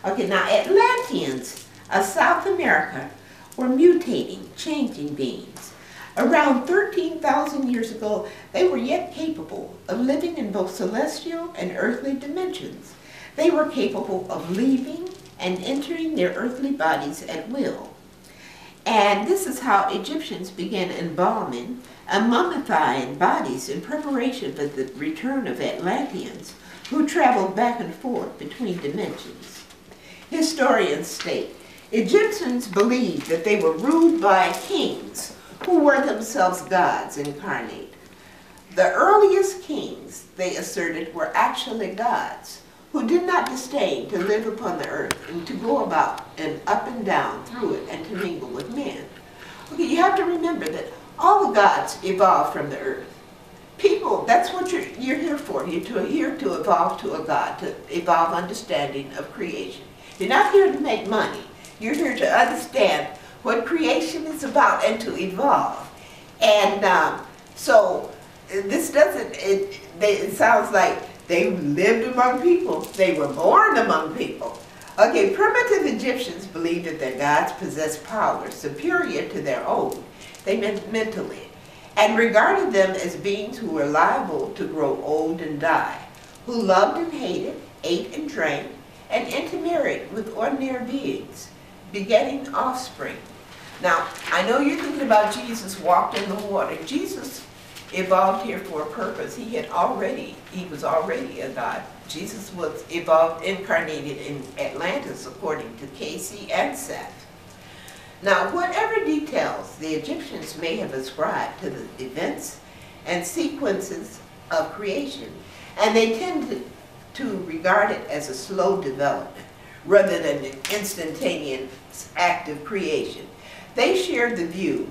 Okay, now Atlanteans of South America were mutating, changing beings. Around 13,000 years ago, they were yet capable of living in both celestial and earthly dimensions. They were capable of leaving and entering their earthly bodies at will. And this is how Egyptians began embalming and mummifying bodies in preparation for the return of Atlanteans who traveled back and forth between dimensions. Historians state, Egyptians believed that they were ruled by kings who were themselves gods incarnate. The earliest kings, they asserted, were actually gods who did not disdain to live upon the earth and to go about and up and down through it and to mingle with men. Okay, you have to remember that all the gods evolved from the earth. People, that's what you're here for. You're here to evolve to a God, to evolve understanding of creation. You're not here to make money. You're here to understand what creation is about and to evolve. And so this doesn't, it sounds like they lived among people. They were born among people. Okay, primitive Egyptians believed that their gods possessed powers superior to their own. They meant mentally, and regarded them as beings who were liable to grow old and die, who loved and hated, ate and drank, and intermarried with ordinary beings, begetting offspring. Now, I know you're thinking about Jesus walked in the water. Jesus evolved here for a purpose. He was already a God. Jesus was evolved, incarnated in Atlantis, according to Casey and Seth. Now, whatever details the Egyptians may have ascribed to the events and sequences of creation, and they tended to regard it as a slow development rather than an instantaneous act of creation, they shared the view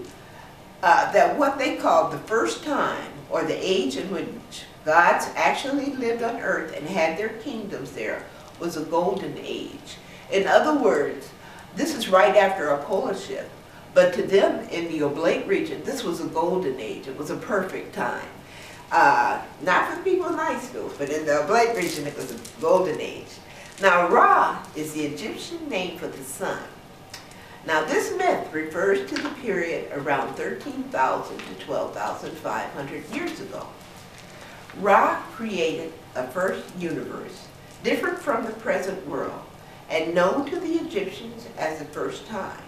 that what they called the first time, or the age in which gods actually lived on earth and had their kingdoms there, was a golden age. In other words, this is right after a polar shift, but to them in the Oblate region, this was a golden age. It was a perfect time. Not for the people in Niceville, but in the Oblate region, it was a golden age. Now, Ra is the Egyptian name for the sun. Now, this myth refers to the period around 13,000 to 12,500 years ago. Ra created a first universe, different from the present world, and known to the Egyptians as the first time,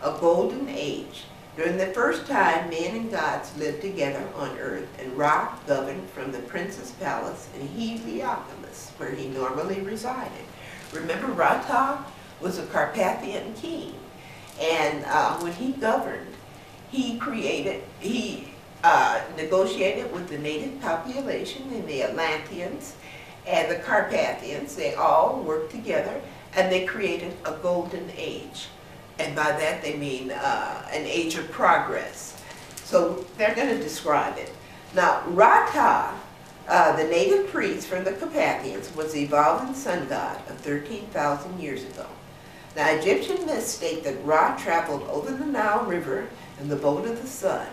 a golden age. During the first time, men and gods lived together on earth, and Ra governed from the prince's palace in Heliopolis, where he normally resided. Remember, Ra was a Carpathian king, and when he governed, he negotiated with the native population and the Atlanteans and the Carpathians. They all worked together, and they created a golden age. And by that they mean an age of progress. So they're going to describe it. Now, Ra, the native priest from the Carpathians, was the evolving sun god of 13,000 years ago. Now, Egyptian myths state that Ra traveled over the Nile River in the boat of the sun.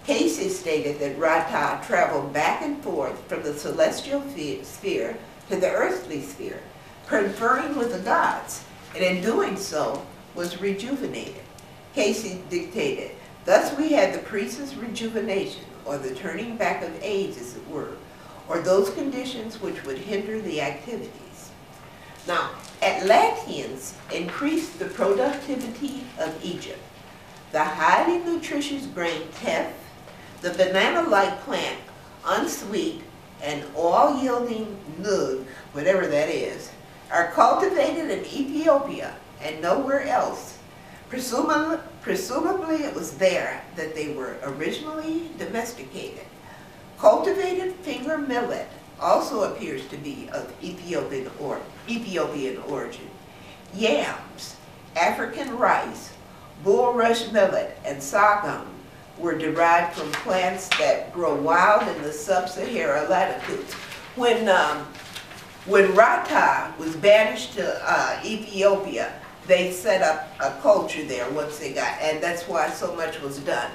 Casey stated that Ra traveled back and forth from the celestial sphere to the earthly sphere, conferring with the gods, and in doing so was rejuvenated. Casey dictated, thus we had the priest's rejuvenation, or the turning back of age, as it were, or those conditions which would hinder the activities. Now, Atlanteans increased the productivity of Egypt. The highly nutritious grain teff, the banana-like plant unsweet, and oil-yielding nug, whatever that is, are cultivated in Ethiopia and nowhere else. Presumably it was there that they were originally domesticated. Cultivated finger millet also appears to be of Ethiopian origin. Yams, African rice, bulrush millet, and sorghum were derived from plants that grow wild in the sub-Saharan latitudes. When Ra was banished to Ethiopia, they set up a culture there once they got, and that's why so much was done.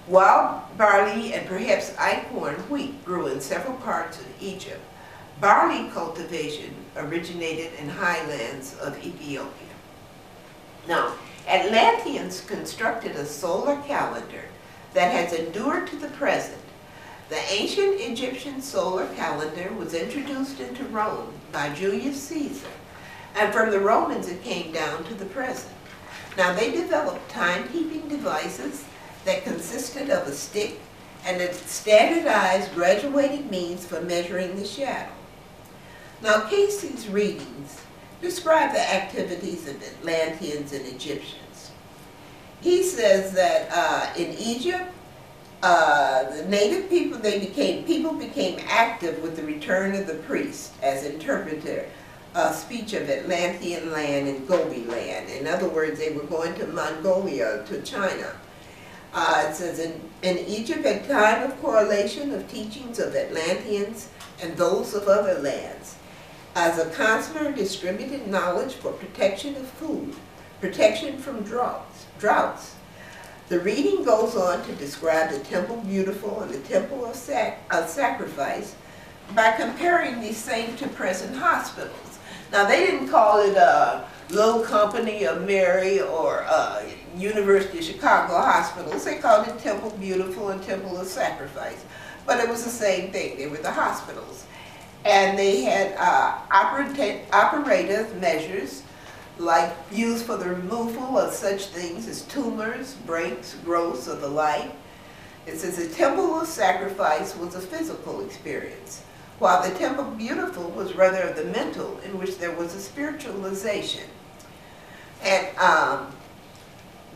Wild barley and perhaps einkorn wheat grew in several parts of Egypt. Barley cultivation originated in highlands of Ethiopia. Now, Atlanteans constructed a solar calendar that has endured to the present. The ancient Egyptian solar calendar was introduced into Rome by Julius Caesar, and from the Romans it came down to the present. Now, they developed timekeeping devices that consisted of a stick and a standardized graduated means for measuring the shadow. Now, Casey's readings describe the activities of Atlanteans and Egyptians. He says that in Egypt, the native people, people became active with the return of the priest as interpreter of speech of Atlantean land and Gobi land. In other words, they were going to Mongolia, to China. It says in Egypt, at time of correlation of teachings of Atlanteans and those of other lands, as a consular distributed knowledge for protection of food, protection from droughts. The reading goes on to describe the temple beautiful and the temple of sacrifice by comparing these same to present hospitals. Now, they didn't call it Little Company of Mary or University of Chicago hospitals. They called it Temple Beautiful and Temple of Sacrifice. But it was the same thing. They were the hospitals. And they had operative measures like used for the removal of such things as tumors, breaks, growths, or the like. It says the Temple of Sacrifice was a physical experience, while the Temple Beautiful was rather of the mental, in which there was a spiritualization. And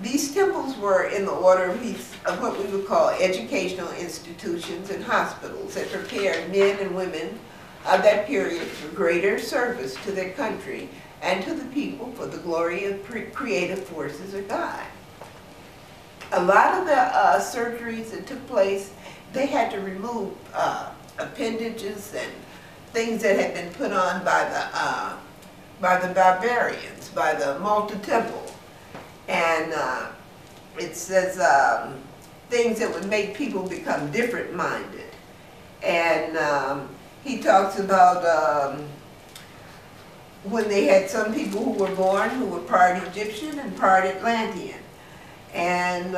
these temples were in the order of what we would call educational institutions and hospitals that prepared men and women of that period for greater service to their country and to the people for the glory of creative forces of God. A lot of the surgeries that took place, they had to remove appendages and things that had been put on by the barbarians, by the Malta Temple. And it says things that would make people become different-minded. And he talks about when they had some people who were born who were part Egyptian and part Atlantean. And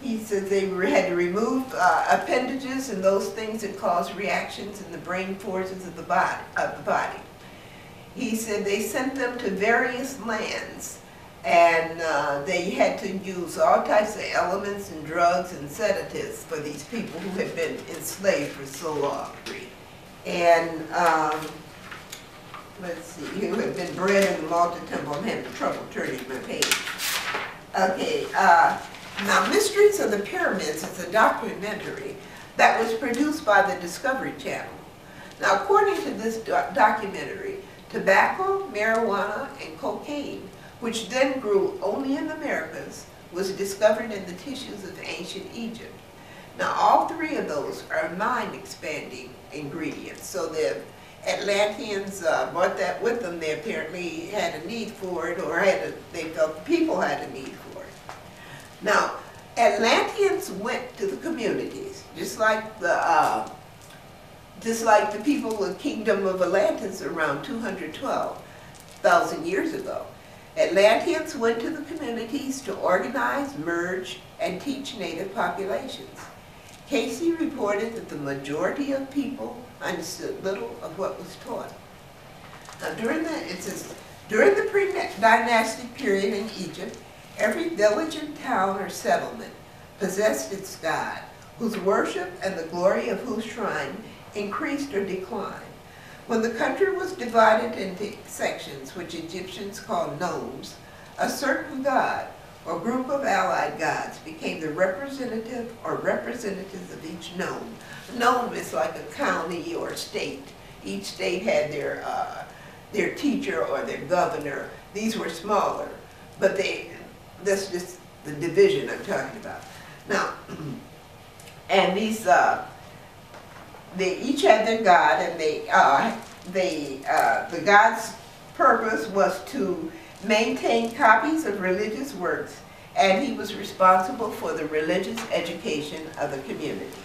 he says they had to remove appendages and those things that cause reactions in the brain forces of the body. He said they sent them to various lands, and they had to use all types of elements and drugs and sedatives for these people who had been enslaved for so long. And let's see, who had been bred in the Malta Temple. I'm having trouble turning my page. Okay, now Mysteries of the Pyramids is a documentary that was produced by the Discovery Channel. Now, according to this documentary, tobacco, marijuana, and cocaine, which then grew only in the Americas, was discovered in the tissues of ancient Egypt. Now, all three of those are mind-expanding ingredients. So the Atlanteans brought that with them. They apparently had a need for it, or they felt people had a need for it. Now, Atlanteans went to the communities, just like the people of the Kingdom of Atlantis around 212,000 years ago. Atlanteans went to the communities to organize, merge, and teach native populations. Casey reported that the majority of people understood little of what was taught. Now, during the pre-dynastic period in Egypt, every village and town or settlement possessed its god, whose worship and the glory of whose shrine increased or declined. When the country was divided into sections, which Egyptians called nomes, a certain god or group of allied gods became the representative or representatives of each nome. A nome is like a county or state. Each state had their teacher or their governor. These were smaller, but that's just the division I'm talking about. Now, and these, they each had their god, and the god's purpose was to maintain copies of religious works, and he was responsible for the religious education of the community.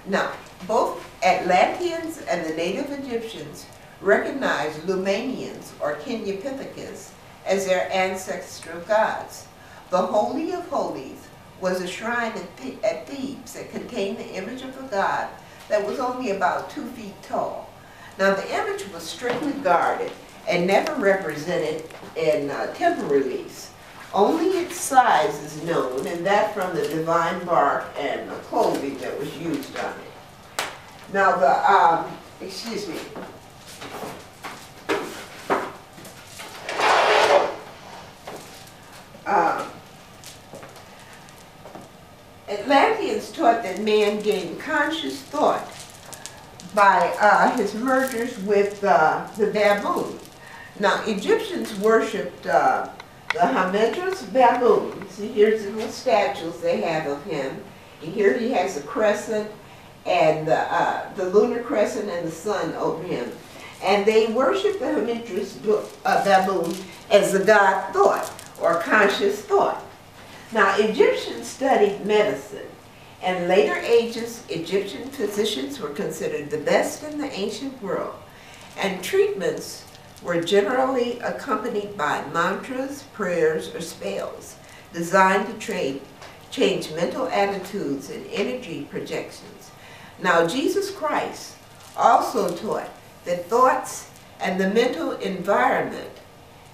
Now, both Atlanteans and the native Egyptians recognized Lumanians or Kenya-Pithecus as their ancestral gods. The Holy of Holies was a shrine at Thebes that contained the image of a god that was only about 2 feet tall. Now the image was strictly guarded and never represented in temple reliefs. Only its size is known, and that from the divine bark and the clothing that was used on it. Now the, excuse me. Atlanteans taught that man gained conscious thought by his mergers with the baboon. Now, Egyptians worshipped the Hamadryas baboon. See, here's the little statues they have of him. And here he has a crescent and the lunar crescent and the sun over him. And they worshiped the Hamadryas baboon as the god thought, or conscious thought. Now, Egyptians studied medicine. In later ages, Egyptian physicians were considered the best in the ancient world, and treatments were generally accompanied by mantras, prayers, or spells designed to change mental attitudes and energy projections. Now, Jesus Christ also taught that thoughts and the mental environment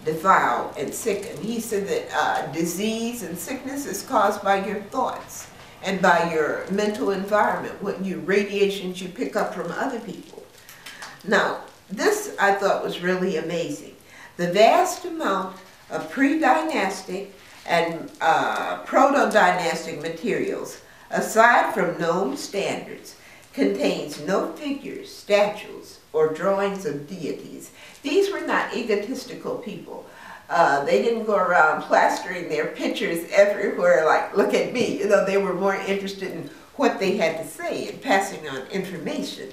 defile and sicken. He said that disease and sickness is caused by your thoughts and by your mental environment, what radiations you pick up from other people. Now, this I thought was really amazing. The vast amount of pre-dynastic and proto-dynastic materials, aside from known standards, contains no figures, statues, or drawings of deities. These were not egotistical people. They didn't go around plastering their pictures everywhere like, look at me. You know, they were more interested in what they had to say and passing on information.